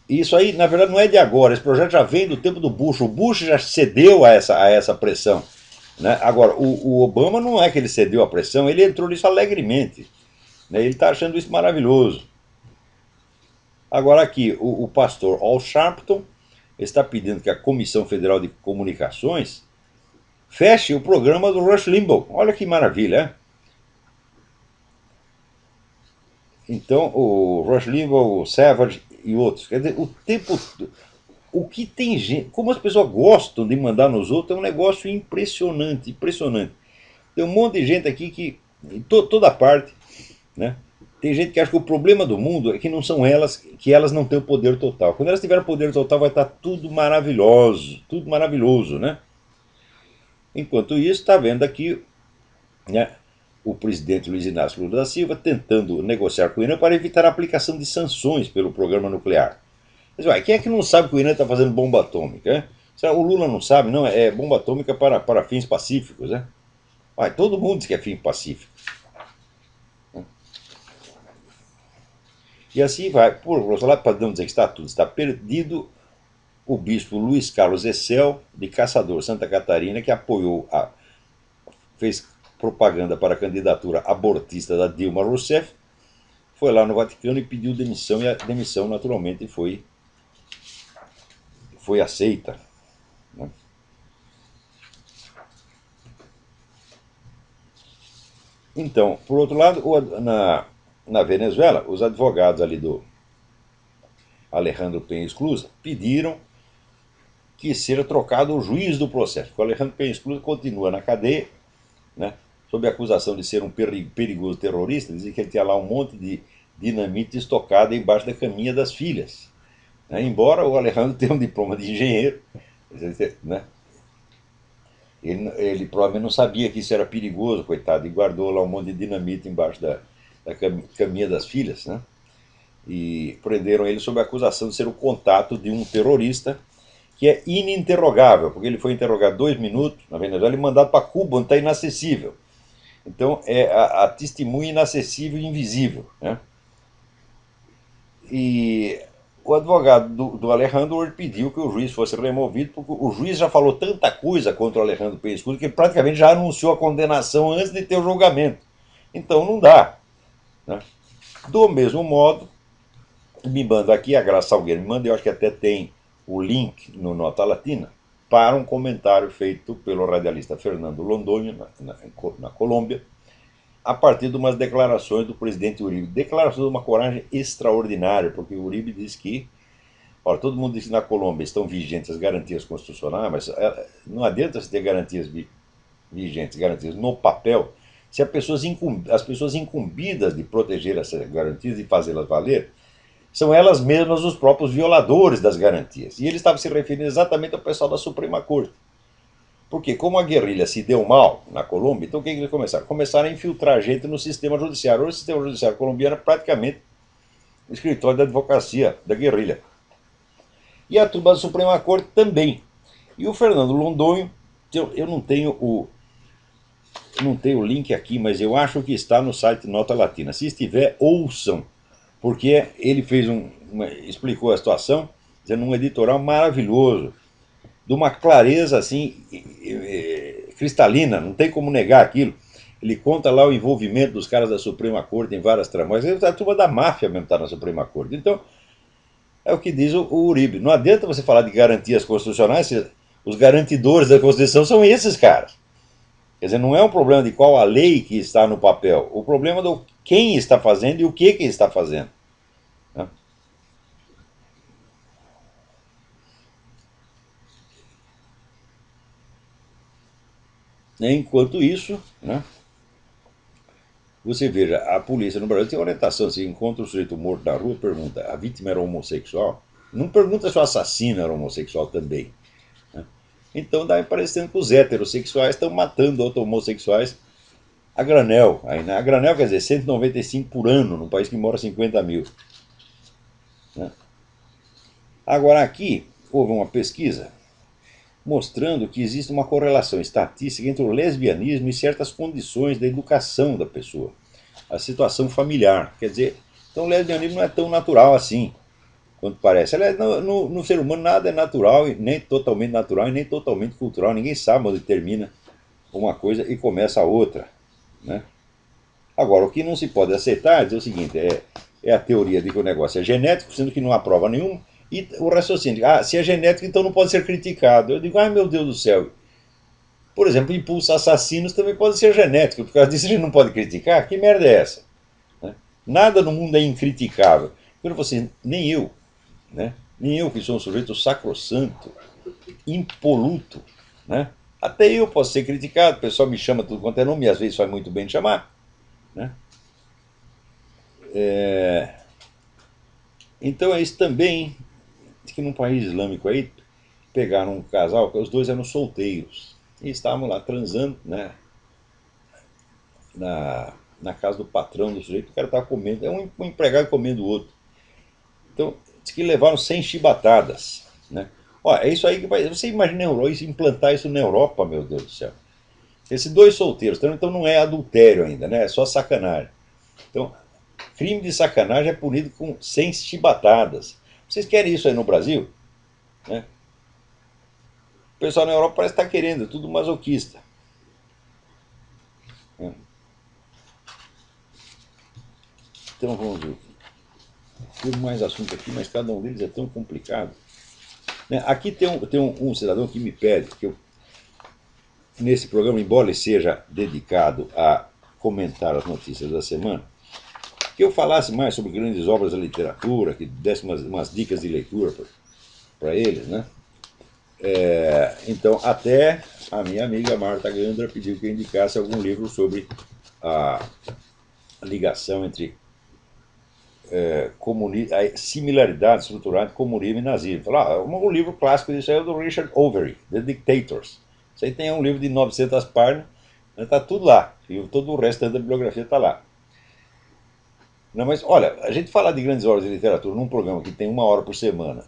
Isso aí, na verdade, não é de agora. Esse projeto já vem do tempo do Bush. O Bush já cedeu a essa pressão. Né? Agora, o Obama não é que ele cedeu a pressão, ele entrou nisso alegremente. Né? Ele está achando isso maravilhoso. Agora aqui, o pastor Al Sharpton está pedindo que a Comissão Federal de Comunicações feche o programa do Rush Limbaugh. Olha que maravilha, é? Então, o Rush Limbaugh, o Savage e outros. Quer dizer, o tempo... O que tem gente... Como as pessoas gostam de mandar nos outros, é um negócio impressionante, impressionante. Tem um monte de gente aqui que... Em toda parte, né? Tem gente que acha que o problema do mundo é que não são elas, que elas não têm o poder total. Quando elas tiverem o poder total, vai estar tudo maravilhoso, né? Enquanto isso, está vendo aqui, né, o presidente Luiz Inácio Lula da Silva tentando negociar com o Irã para evitar a aplicação de sanções pelo programa nuclear. Mas, ué, quem é que não sabe que o Irã está fazendo bomba atômica? Né? O Lula não sabe, não, é bomba atômica para fins pacíficos. Né? Ué, todo mundo diz que é fim pacífico. E assim vai. Por outro lado, para não dizer que tudo está perdido, o bispo Luiz Carlos Essel, de Caçador, Santa Catarina, que apoiou, fez propaganda para a candidatura abortista da Dilma Rousseff, foi lá no Vaticano e pediu demissão, e a demissão naturalmente foi aceita. Né? Então, por outro lado, na Venezuela, os advogados ali do Alejandro Penha Esclusa pediram que seja trocado o juiz do processo, porque o Alejandro Penha Esclusa continua na cadeia, né, sob a acusação de ser um perigoso terrorista. Dizem que ele tinha lá um monte de dinamite estocada embaixo da caminha das filhas. Né, embora o Alejandro tenha um diploma de engenheiro, né, ele provavelmente não sabia que isso era perigoso, coitado, e guardou lá um monte de dinamite embaixo da caminha das filhas. Né, e prenderam ele sob a acusação de ser o contato de um terrorista que é ininterrogável, porque ele foi interrogado 2 minutos na Venezuela e mandado para Cuba, onde está inacessível. Então é a testemunha inacessível e invisível. Né? E o advogado do Alejandro pediu que o juiz fosse removido, porque o juiz já falou tanta coisa contra o Alejandro Penha Esclusa que ele praticamente já anunciou a condenação antes de ter o julgamento. Então não dá. Né? Do mesmo modo, me manda aqui, a Graça Salgueiro me manda, eu acho que até tem o link no Nota Latina, para um comentário feito pelo radialista Fernando Londoño, na Colômbia, a partir de umas declarações do presidente Uribe. Declarações de uma coragem extraordinária, porque o Uribe diz que, olha, todo mundo diz que na Colômbia estão vigentes as garantias constitucionais, mas não adianta você ter garantias vigentes, garantias no papel, se as pessoas incumbidas de proteger essas garantias e fazê-las valer, são elas mesmas os próprios violadores das garantias. E ele estava se referindo exatamente ao pessoal da Suprema Corte. Porque como a guerrilha se deu mal na Colômbia, então o que eles começaram? Começaram a infiltrar gente no sistema judiciário. Hoje o sistema judiciário colombiano é praticamente o escritório da advocacia da guerrilha. E a turma da Suprema Corte também. E o Fernando Londoño, eu não tenho o link aqui, mas eu acho que está no site Nota Latina. Se estiver, ouçam. Porque ele fez explicou a situação, dizendo um editorial maravilhoso, de uma clareza assim cristalina, não tem como negar aquilo. Ele conta lá o envolvimento dos caras da Suprema Corte em várias tramóias. A turma da máfia mesmo está na Suprema Corte. Então, é o que diz o Uribe. Não adianta você falar de garantias constitucionais, se os garantidores da Constituição são esses caras. Quer dizer, não é um problema de qual a lei que está no papel, o problema do quem está fazendo e o que está fazendo. Né? Enquanto isso, né, você veja, a polícia no Brasil tem orientação, se encontra o sujeito morto na rua, pergunta, a vítima era homossexual? Não pergunta se o assassino era homossexual também. Né? Então dá parecendo que os heterossexuais estão matando outros homossexuais a granel. Aí, né? A granel quer dizer 195 por ano, num país que mora 50 mil. Né? Agora aqui houve uma pesquisa mostrando que existe uma correlação estatística entre o lesbianismo e certas condições da educação da pessoa, a situação familiar. Quer dizer, então o lesbianismo não é tão natural assim quanto parece. Aliás, no ser humano nada é natural, nem totalmente natural e nem totalmente cultural. Ninguém sabe onde termina uma coisa e começa a outra. Né? Agora, o que não se pode aceitar é dizer o seguinte: é a teoria de que o negócio é genético, sendo que não há prova nenhuma, e o raciocínio: se é genético, então não pode ser criticado. Eu digo: ai meu Deus do céu. Por exemplo, impulsos assassinos também pode ser genético, por causa disso a gente não pode criticar. Que merda é essa? Né? Nada no mundo é incriticável. Eu você, nem eu, né? Nem eu que sou um sujeito sacrossanto, impoluto, né? Até eu posso ser criticado, o pessoal me chama tudo quanto é nome, e às vezes faz muito bem de chamar. Né? Então é isso também, que num país islâmico aí, pegaram um casal, que os dois eram solteiros, e estavam lá transando, né? Na casa do patrão do sujeito, o cara estava comendo, é um empregado comendo o outro. Então, diz que levaram 100 chibatadas. Né? Ó, é isso aí que vai. Você imagina isso, implantar isso na Europa, meu Deus do céu. Esses dois solteiros, então não é adultério ainda, né? É só sacanagem. Então, crime de sacanagem é punido com 100 chibatadas. Vocês querem isso aí no Brasil? Né? O pessoal na Europa parece estar querendo, é tudo masoquista. Né? Então vamos ver. Tem mais assunto aqui, mas cada um deles é tão complicado. Né? Aqui tem um cidadão que me pede que eu, nesse programa, embora ele seja dedicado a comentar as notícias da semana, que eu falasse mais sobre grandes obras da literatura, que desse umas dicas de leitura para eles. Né? Então, até a minha amiga Marta Gandra pediu que eu indicasse algum livro sobre a ligação entre a similaridade estrutural entre comunismo e nazismo. Falou, um livro clássico disso aí é o do Richard Overy, The Dictators. Isso aí tem um livro de 900 páginas, está tudo lá, e todo o resto da bibliografia está lá. Não, mas olha, a gente falar de grandes obras de literatura num programa que tem 1 hora por semana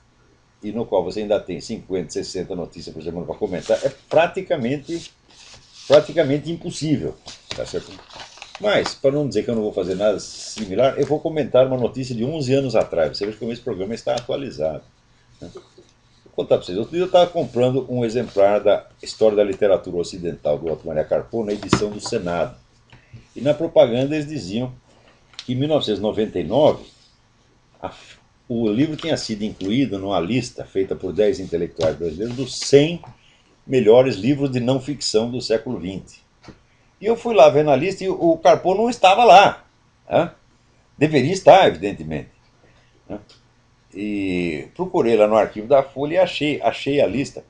e no qual você ainda tem 50, 60 notícias por semana para comentar, é praticamente impossível. Tá certo? Mas, para não dizer que eu não vou fazer nada similar, eu vou comentar uma notícia de 11 anos atrás. Você vê como esse programa está atualizado. Né? Vou contar para vocês. Outro dia eu estava comprando um exemplar da História da Literatura Ocidental do Otto Maria Carpo, na edição do Senado. E na propaganda eles diziam que em 1999 o livro tinha sido incluído numa lista feita por 10 intelectuais brasileiros dos 100 melhores livros de não ficção do século XX. E eu fui lá ver na lista e o Carpo não estava lá. Né? Deveria estar, evidentemente. Né? E procurei lá no arquivo da Folha e achei a lista.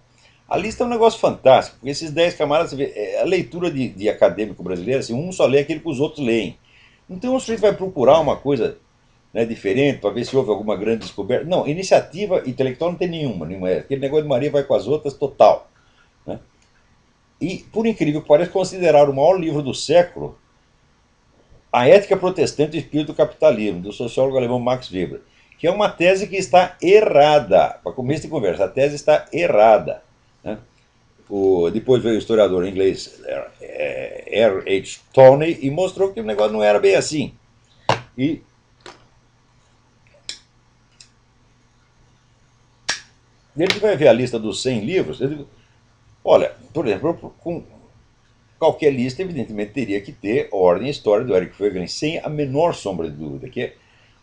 A lista é um negócio fantástico, porque esses 10 camaradas, você vê, a leitura de acadêmico brasileiro, assim, um só lê aquilo que os outros leem. Então o sujeito vai procurar uma coisa, né, diferente, para ver se houve alguma grande descoberta. Não, iniciativa intelectual não tem nenhuma. Aquele negócio de Maria vai com as outras, total. Né? E, por incrível que pareça, considerar o maior livro do século A Ética Protestante e o Espírito do Capitalismo, do sociólogo alemão Max Weber, que é uma tese que está errada. Para começo de conversa, a tese está errada. Né? Depois veio o historiador inglês R.H. Tawney e mostrou que o negócio não era bem assim. E ele vai ver a lista dos 100 livros. Olha, por exemplo, com qualquer lista, evidentemente, teria que ter Ordem e História do Eric Voegelin, sem a menor sombra de dúvida, que é,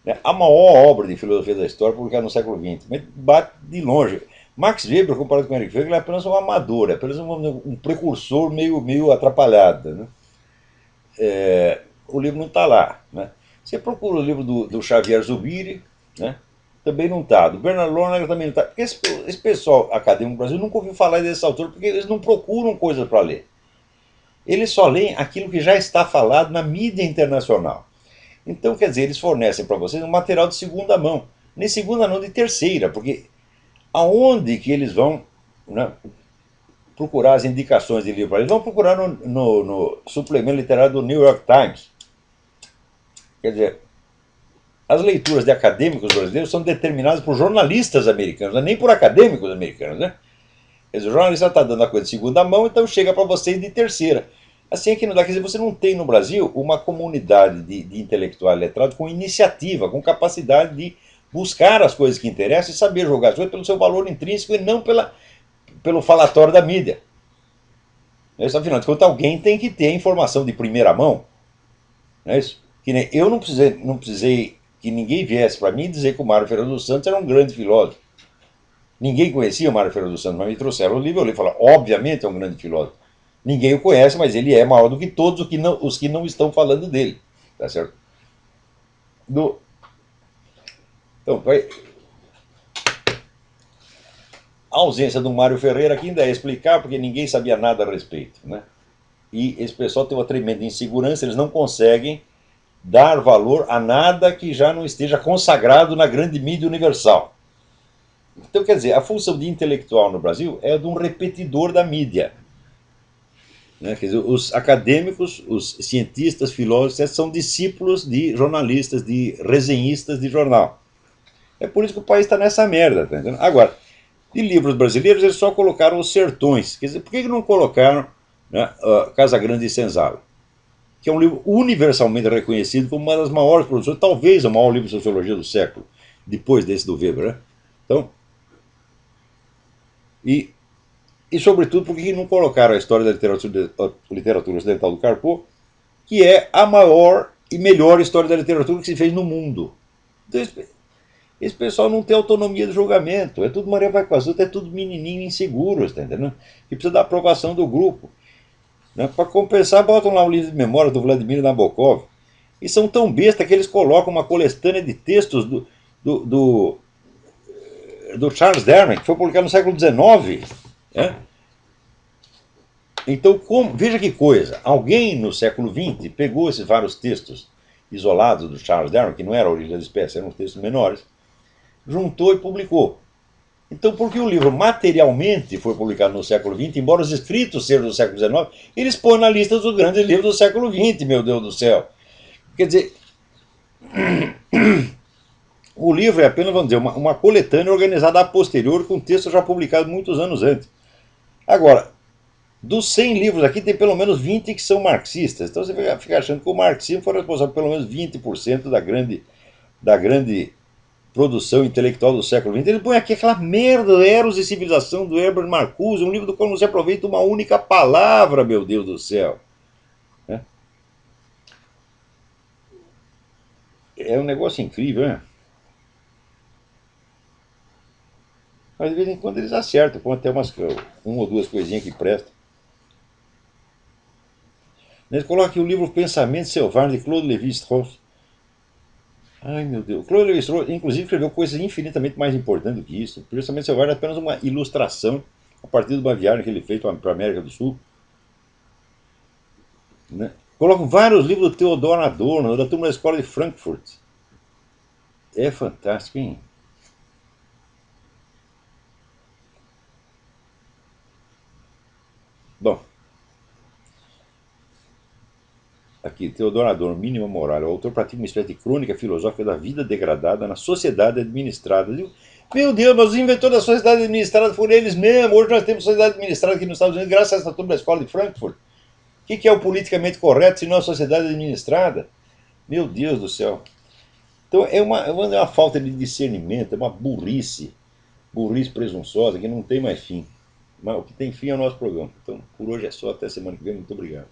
né, a maior obra de filosofia da história publicada no século XX, mas bate de longe. Max Weber, comparado com Eric Voegelin, é apenas um amador, é apenas um precursor meio atrapalhado. Né? O livro não está lá. Né? Você procura o livro do Xavier Zubiri, né? Também não está. Do Bernard Lonergan também não está. Porque esse pessoal acadêmico do Brasil nunca ouviu falar desse autor, porque eles não procuram coisas para ler. Eles só leem aquilo que já está falado na mídia internacional. Então, quer dizer, eles fornecem para vocês um material de segunda mão. nem segunda não, de terceira, porque aonde que eles vão, né, procurar as indicações de livro? Eles vão procurar no suplemento literário do New York Times. Quer dizer, as leituras de acadêmicos brasileiros são determinadas por jornalistas americanos, nem por acadêmicos americanos, né? Quer dizer, o jornalista está dando a coisa de segunda mão, então chega para vocês de terceira. Assim é que não dá. Quer dizer, você não tem no Brasil uma comunidade de intelectual letrado com iniciativa, com capacidade de buscar as coisas que interessam e saber jogar as coisas pelo seu valor intrínseco e não pelo falatório da mídia. Afinal de contas, alguém tem que ter a informação de primeira mão. Não é isso? Que nem eu não precisei que ninguém viesse para mim dizer que o Mário Ferreira dos Santos era um grande filósofo. Ninguém conhecia o Mário Ferreira dos Santos, mas me trouxeram o livro, eu li e falei, obviamente é um grande filósofo. Ninguém o conhece, mas ele é maior do que todos os que não estão falando dele. Tá certo? Então, a ausência do Mário Ferreira aqui ainda é explicar, porque ninguém sabia nada a respeito. Né? E esse pessoal tem uma tremenda insegurança, eles não conseguem dar valor a nada que já não esteja consagrado na grande mídia universal. Então, quer dizer, a função de intelectual no Brasil é de um repetidor da mídia. Né? Quer dizer, os acadêmicos, os cientistas, filósofos, são discípulos de jornalistas, de resenhistas de jornal. É por isso que o país está nessa merda. Tá entendendo? Agora, de livros brasileiros, eles só colocaram Os Sertões. Quer dizer, por que não colocaram, né, Casa Grande e Senzala? Que é um livro universalmente reconhecido como uma das maiores produções, talvez o maior livro de sociologia do século, depois desse do Weber. Né? Então, e sobretudo, por que não colocaram a história da literatura ocidental do Carpo, que é a maior e melhor história da literatura que se fez no mundo? Então, esse pessoal não tem autonomia de julgamento, é tudo Maria vai com as outras, é tudo menininho inseguro, tá entendendo? Que precisa da aprovação do grupo. Né? Para compensar, botam lá um livro de memória do Vladimir Nabokov, e são tão besta que eles colocam uma coletânea de textos do Charles Darwin, que foi publicado no século XIX. Né? Então, veja que coisa, alguém no século XX pegou esses vários textos isolados do Charles Darwin, que não era a origem das espécies, eram textos menores, juntou e publicou. Então, porque o livro materialmente foi publicado no século XX, embora os escritos sejam do século XIX, eles põem na lista dos grandes livros do século XX, meu Deus do céu. Quer dizer, o livro é apenas, vamos dizer, uma coletânea organizada a posterior com textos já publicados muitos anos antes. Agora, dos 100 livros aqui, tem pelo menos 20 que são marxistas. Então você fica achando que o marxismo foi responsável por pelo menos 20% da grande produção intelectual do século XX. Ele põe aqui aquela merda, Eros e Civilização, do Herbert Marcuse, um livro do qual não se aproveita uma única palavra, meu Deus do céu. É um negócio incrível, né? Mas de vez em quando eles acertam, põem até uma ou duas coisinhas que prestam. Eles colocam aqui o livro Pensamento Selvagem, de Claude Lévi-Strauss. Ai, meu Deus. Claude Lévi-Strauss, inclusive, escreveu coisas infinitamente mais importantes do que isso. O Pensamento Selvagem é apenas uma ilustração a partir de uma viagem que ele fez para a América do Sul. Né? Colocam vários livros do Theodor Adorno, da turma da Escola de Frankfurt. É fantástico, hein? Bom, aqui, Theodor Adorno, Mínima Moral. O autor pratica uma espécie de crônica filosófica da vida degradada na sociedade administrada. Meu Deus, mas os inventores da sociedade administrada foram eles mesmos. Hoje nós temos sociedade administrada aqui nos Estados Unidos, graças a essa turma da Escola de Frankfurt. O que é o politicamente correto se não a sociedade administrada? Meu Deus do céu. Então é uma falta de discernimento, é uma burrice presunçosa que não tem mais fim. Mas o que tem fim é o nosso programa. Então, por hoje é só, até semana que vem, muito obrigado.